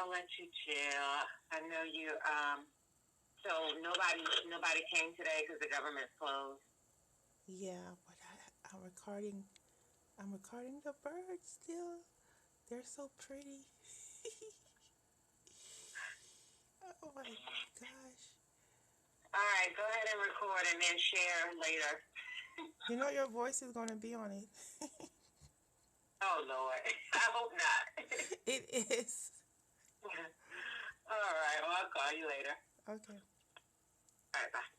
I'll let you chill. I know you. So nobody came today because the government's closed. Yeah, but I'm recording. I'm recording the birds still. They're so pretty. Oh my gosh. All right, go ahead and record and then share later. You know your voice is going to be on it. Oh, Lord. I hope not. It is. All right, well, I'll call you later. Okay. All right, bye.